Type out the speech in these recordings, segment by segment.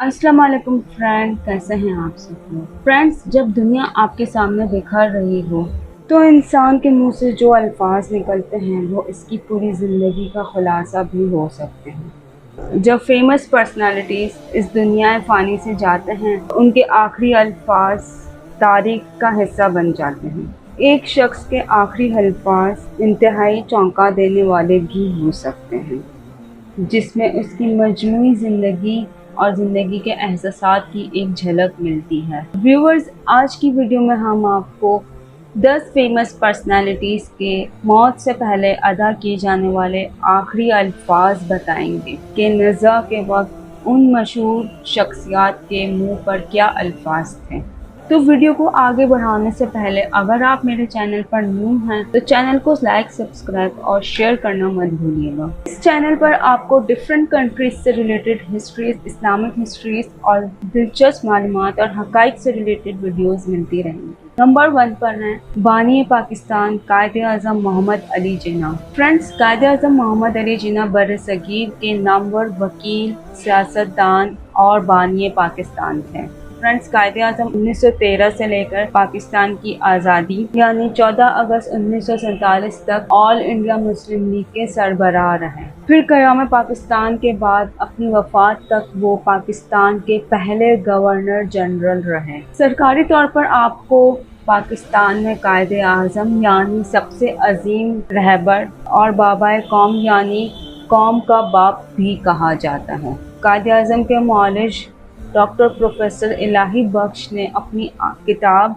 अस्सलाम वालेकुम फ्रेंड, कैसे हैं आप सब लोग। फ्रेंड्स, जब दुनिया आपके सामने बिखर रही हो तो इंसान के मुंह से जो अल्फाज निकलते हैं वो इसकी पूरी ज़िंदगी का खुलासा भी हो सकते हैं। जब फेमस पर्सनालिटीज़ इस दुनिया फ़ानी से जाते हैं तो उनके आखिरी अल्फाज तारीख का हिस्सा बन जाते हैं। एक शख्स के आखिरी अल्फाज इंतहाई चौंका देने वाले भी हो सकते हैं, जिसमें उसकी मजमूई ज़िंदगी और ज़िंदगी के एहसासात की एक झलक मिलती है। व्यूअर्स, आज की वीडियो में हम आपको 10 फेमस पर्सनालिटीज़ के मौत से पहले अदा किए जाने वाले आखिरी अल्फाज बताएंगे कि नज़ा के वक्त उन मशहूर शख्सियात के मुंह पर क्या अल्फाज थे। तो वीडियो को आगे बढ़ाने से पहले अगर आप मेरे चैनल पर न्यू हैं तो चैनल को लाइक, सब्सक्राइब और शेयर करना मत भूलिएगा। इस चैनल पर आपको डिफरेंट कंट्रीज से रिलेटेड हिस्ट्रीज, इस्लामिक हिस्ट्रीज और दिलचस्प मालूमात और हकाइक से रिलेटेड वीडियोस मिलती रहेंगी। नंबर 1 पर हैं बानी पाकिस्तान कायद-ए-आज़म मोहम्मद अली जिन्ना। फ्रेंड्स, कायद-ए-आज़म मोहम्मद अली जिन्ना बरसगीर के नामवर वकील, सियासतदान और बानी पाकिस्तान थे। फ्रेंड्स, कायद-ए-आज़म 1913 से लेकर पाकिस्तान की आज़ादी यानी 14 अगस्त 1947 तक ऑल इंडिया मुस्लिम लीग के सरबराह रहे। फिर क़याम पाकिस्तान के बाद अपनी वफ़ात तक वो पाकिस्तान के पहले गवर्नर जनरल रहे। सरकारी तौर पर आपको पाकिस्तान में कायद-ए-आज़म यानी सबसे अजीम रहबर और बाबाए कौम यानी कौम का बाप भी कहा जाता है। कायद-ए-आज़म के मौलिज डॉक्टर प्रोफेसर इलाही बख्श ने अपनी किताब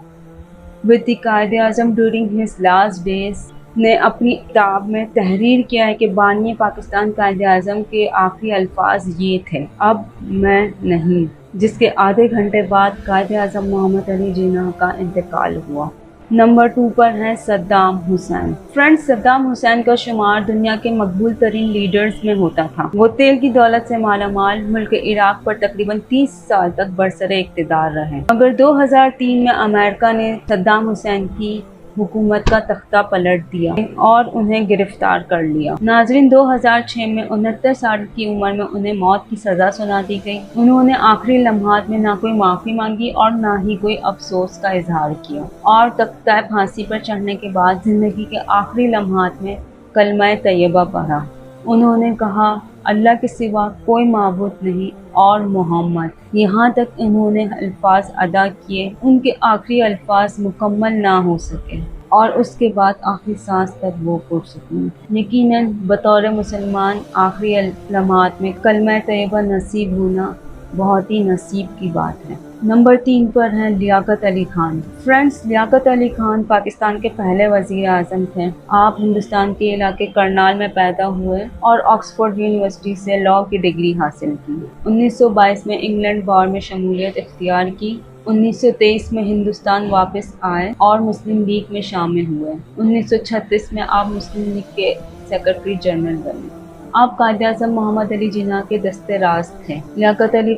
with the Quaid-e-Azam during his last days ने अपनी किताब में तहरीर किया है कि बानी पाकिस्तान कायद-ए-आज़म के आखिरी अल्फाज ये थे, अब मैं नहीं, जिसके आधे घंटे बाद कायद-ए-आज़म मोहम्मद अली जिन्ना का इंतकाल हुआ। नंबर 2 पर हैं सद्दाम हुसैन। फ्रेंड्स, सद्दाम हुसैन का शुमार दुनिया के मकबूल तरीन लीडर्स में होता था। वो तेल की दौलत से मालामाल मुल्क इराक पर तकरीबन 30 साल तक बरसरे इक़्तिदार रहे, मगर 2003 में अमेरिका ने सद्दाम हुसैन की हुकूमत का तख्ता पलट दिया और उन्हें गिरफ्तार कर लिया। नाज़रीन, 2006 में 69 साल की उम्र में उन्हें मौत की सज़ा सुना दी गई। उन्होंने आखिरी लम्हात में ना कोई माफ़ी मांगी और ना ही कोई अफसोस का इजहार किया और तख्ता फांसी पर चढ़ने के बाद ज़िंदगी के आखिरी लम्हात में कलमा तैयबा पढ़ा। उन्होंने कहा, अल्लाह के सिवा कोई माबूद नहीं और मोहम्मद। यहाँ तक इन्होंने अल्फाज अदा किए, उनके आखिरी अल्फाज मुकम्मल ना हो सके और उसके बाद आखिरी सांस तक वो पुरसुकून। यकीनन बतौर मुसलमान आखिरी लम्हात में कलमा तैयबा नसीब होना बहुत ही नसीब की बात है। नंबर 3 पर हैं लियाकत अली खान। फ्रेंड्स, लियाकत अली खान पाकिस्तान के पहले वज़ीर आज़म थे। आप हिंदुस्तान के इलाके करनाल में पैदा हुए और ऑक्सफोर्ड यूनिवर्सिटी से लॉ की डिग्री हासिल की। 1922 में इंग्लैंड वॉर में शमूलियत इख्तियार की। 1923 में हिंदुस्तान वापस आए और मुस्लिम लीग में शामिल हुए। 1936 में आप मुस्लिम लीग के सेक्रेटरी जनरल बने। आप कायद-ए-आज़म मोहम्मद अली जिन्ना के दस्ते राज थे। लियाकत अली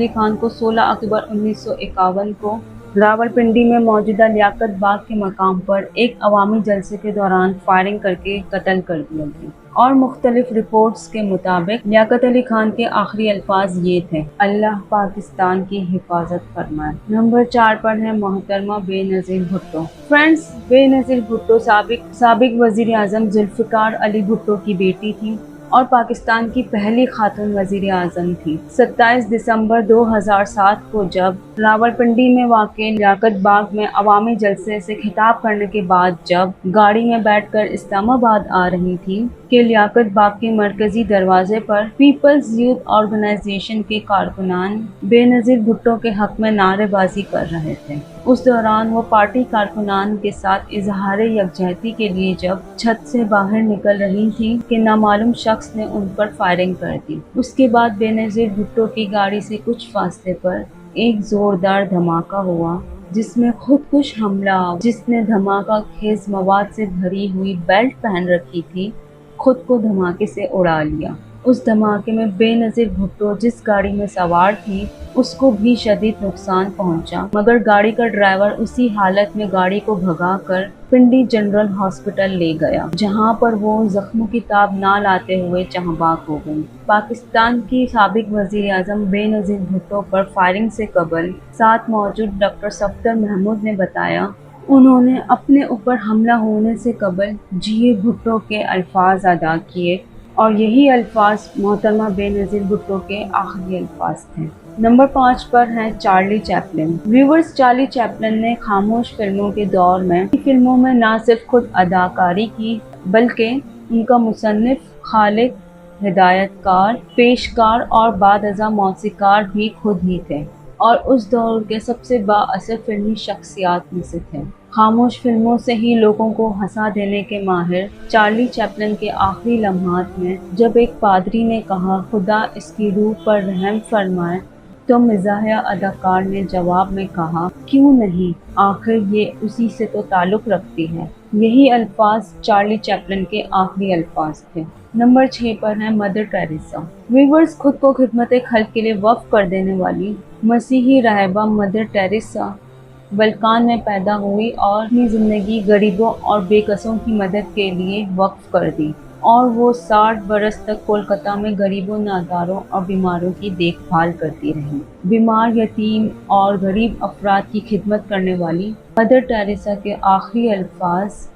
खान को 16 अक्टूबर 1951 को रावलपिंडी में मौजूदा लियाकत बाग के मकाम पर एक अवामी जलसे के दौरान फायरिंग करके कत्ल कर दिया गया और मुख्तलिफ रिपोर्ट्स के मुताबिक लियाकत अली खान के आखिरी अल्फाज ये थे, अल्लाह पाकिस्तान की हिफाजत फरमाए। नंबर 4 पर है मोहतरमा बेनज़ीर भुट्टो। फ्रेंड्स, बेनज़ीर भुट्टो साबिक वज़ीर आज़म जुल्फ़िकार अली भुट्टो की बेटी थी और पाकिस्तान की पहली खातून वज़ीर आज़म थी। 27 दिसंबर 2007 को जब रावलपिंडी में वाक़े लियाकत बाग में अवामी जलसे से खिताब करने के बाद जब गाड़ी में बैठकर इस्लामाबाद आ रही थी कि लियाकत बाग के मरकजी दरवाजे पर पीपल्स यूथ ऑर्गेनाइजेशन के कारकुनान बेनज़ीर भुट्टो के हक में नारेबाजी कर रहे थे। उस दौरान वो पार्टी कारकुनान के साथ इजहार यकजहती के लिए जब छत से बाहर निकल रही थी कि नामालूम शख्स ने उन पर फायरिंग कर दी। उसके बाद बेनज़ीर भुट्टो की गाड़ी से कुछ फासले पर एक जोरदार धमाका हुआ जिसमें खुदकुश हमला, जिसने धमाका खेज मवाद से भरी हुई बेल्ट पहन रखी थी, खुद को धमाके से उड़ा लिया। उस धमाके में बेनज़ीर भुट्टो जिस गाड़ी में सवार थी اس کو بھی شدید نقصان پہنچا، مگر گاڑی کا ڈرائیور اسی حالت میں گاڑی کو بھگا کر پنڈی جنرل ہاسپٹل لے گیا، جہاں پر وہ زخموں کی تاب نہ لاتے ہوئے جاں بحق ہو گئی۔ پاکستان کی سابق وزیر اعظم بے نظیر بھٹو پر فائرنگ سے قبل ساتھ موجود ڈاکٹر صفدر محمود نے بتایا، انہوں نے اپنے اوپر حملہ ہونے سے قبل جی بھٹو کے الفاظ ادا کیے اور یہی الفاظ محترمہ بے نظیر بھٹو کے آخری الفاظ تھے۔ نمبر 5 پر ہیں Charlie Chaplin. Viewers, Charlie Chaplin نے خاموش فلموں کے دور میں فلموں میں نہ صرف خود اداکاری کی بلکہ ان کا مصنف، خالق، ہدایت کار، پیشکار اور بعد ازاں موسیقار بھی خود ہی تھے اور اس دور کے سب سے با اثر فلمی شخصیات میں سے تھے۔ خاموش فلموں سے ہی لوگوں کو ہنسا دینے کے ماہر چارلی چیپلن کے آخری لمحات میں جب ایک پادری نے کہا خدا اس کی روح پر رحم فرمائے تو مزاحیہ اداکار نے جواب میں کہا کیوں نہیں، آخر یہ اسی سے تو تعلق رکھتی ہے۔ یہی الفاظ چارلی چیپلن کے آخری الفاظ تھے۔ نمبر 6 پر ہیں مدر ٹریسا۔ ویورز، خود کو خدمت خلق کے لیے وقف کر دینے والی مسیحی راہبہ مدر ٹریسا بلکان میں پیدا ہوئی اور اپنی زندگی غریبوں اور بے کسوں کی مدد کے لیے وقف کر دی اور وہ 60 برس تک کولکتہ میں غریبوں، ناداروں اور بیماروں کی دیکھ بھال کرتی رہیں۔ بیمار، یتیم اور غریب افراد کی خدمت کرنے والی مدر ٹریسا کے آخری الفاظ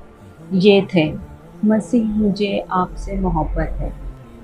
یہ تھے، مسیح مجھے آپ سے محبت ہے،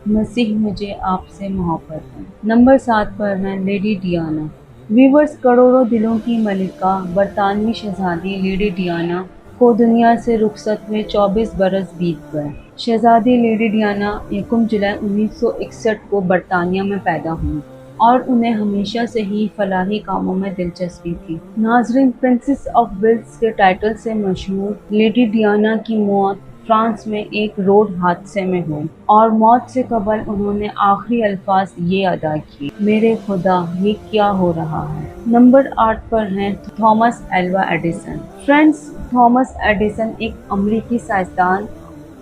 مسیح مجھے آپ سے محبت ہے۔ نمبر 7 پر ہیں لیڈی ڈیانا۔ ویورز، کروڑوں دلوں کی ملکہ برطانوی شہزادی لیڈی ڈیانا کو دنیا سے رخصت ہوئے 24 برس بیت گئے۔ شہزادی لیڈی ڈیانا 1 جولائی 1961 کو برطانیہ میں پیدا ہوئی اور انہیں ہمیشہ سے ہی فلاحی کاموں میں دلچسپی تھی۔ ناظرین، پرنسس آف ویلز کے ٹائٹل سے مشہور لیڈی ڈیانا کی موت فرانس میں ایک روڈ حادثے میں ہوئی اور موت سے قبل انہوں نے آخری الفاظ یہ ادا کیے، میرے خدا یہ کیا ہو رہا ہے۔ نمبر 8 پر ہیں Thomas Alva Edison. Friends, Thomas Edison ایک امریکی سائنسدان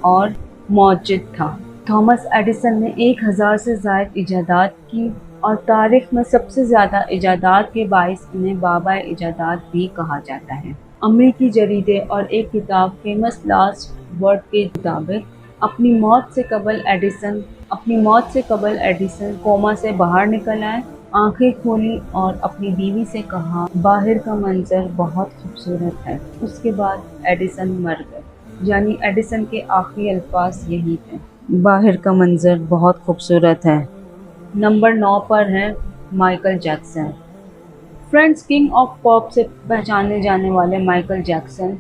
اور موجد تھا۔ تھامس ایڈیسن نے 1000 سے زائد ایجادات کی اور تاریخ میں سب سے زیادہ ایجادات کے باعث انہیں بابا ایجادات بھی کہا جاتا ہے۔ امریکی جریدے اور ایک کتاب فیمس لاسٹ ورڈ کے مطابق اپنی موت سے قبل ایڈیسن کوما سے باہر نکل آئے، آنکھیں کھولی اور اپنی بیوی سے کہا باہر کا منظر بہت خوبصورت ہے۔ اس کے بعد ایڈیسن مر گئے، یعنی ایڈیسن کے آخری الفاظ یہی تھے، باہر کا منظر بہت خوبصورت ہے۔ نمبر 9 پر ہے Michael Jackson. Friends, king of pop سے پہچانے جانے والے مائیکل جیکسن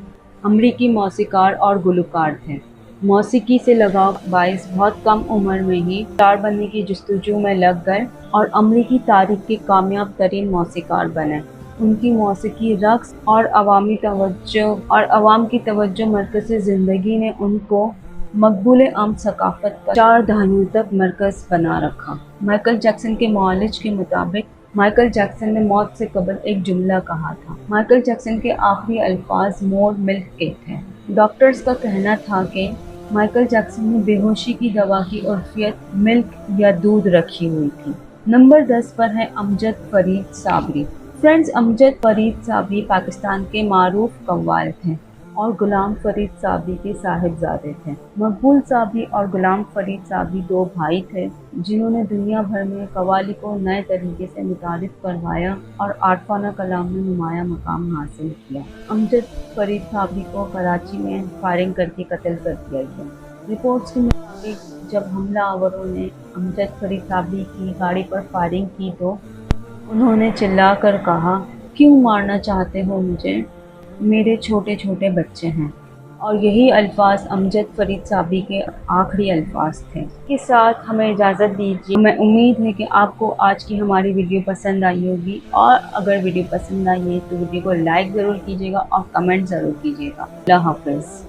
امریکی موسیقار اور گلوکار تھے۔ موسیقی سے لگاؤ باعث بہت کم عمر میں ہی اسٹار بننے کی جستجو میں لگ گئے اور امریکی تاریخ کے کامیاب ترین موسیقار بنے۔ ان کی موسیقی، رقص اور عوام کی توجہ مرکز زندگی نے ان کو مقبول عام ثقافت کا 4 دہائیوں تک مرکز بنا رکھا۔ مائیکل جیکسن کے معالج کے مطابق مائیکل جیکسن نے موت سے قبل ایک جملہ کہا تھا۔ مائیکل جیکسن کے آخری الفاظ مور ملک کے تھے۔ ڈاکٹرز کا کہنا تھا کہ مائیکل جیکسن نے بے ہوشی کی دوا کی عرفیت ملک یا دودھ رکھی ہوئی تھی۔ نمبر 10 پر ہے امجد فرید صابری۔ فرینڈز، امجد فرید صابری پاکستان کے معروف قوال تھے اور غلام فرید صابری کے صاحبزادے تھے۔ مقبول صابری اور غلام فرید صابری 2 بھائی تھے جنہوں نے دنیا بھر میں قوالی کو نئے طریقے سے متعارف کروایا اور عارفانہ کلام میں نمایاں مقام حاصل کیا۔ امجد فرید صابری کو کراچی میں فائرنگ کر کے قتل کر دیا گیا۔ رپورٹس کے مطابق جب حملہ آوروں نے امجد فرید صابری کی گاڑی پر فائرنگ کی تو انہوں نے چلا کر کہا، کیوں مارنا چاہتے ہو مجھے؟ میرے چھوٹے چھوٹے بچے ہیں۔ اور یہی الفاظ امجد فرید صابری کے آخری الفاظ تھے۔ اس کے ساتھ ہمیں اجازت دیجیے۔ میں امید ہے کہ آپ کو آج کی ہماری ویڈیو پسند آئی ہوگی، اور اگر ویڈیو پسند آئی ہے تو ویڈیو کو لائک ضرور کیجیے گا اور کمنٹ ضرور کیجیے گا۔ اللہ حافظ۔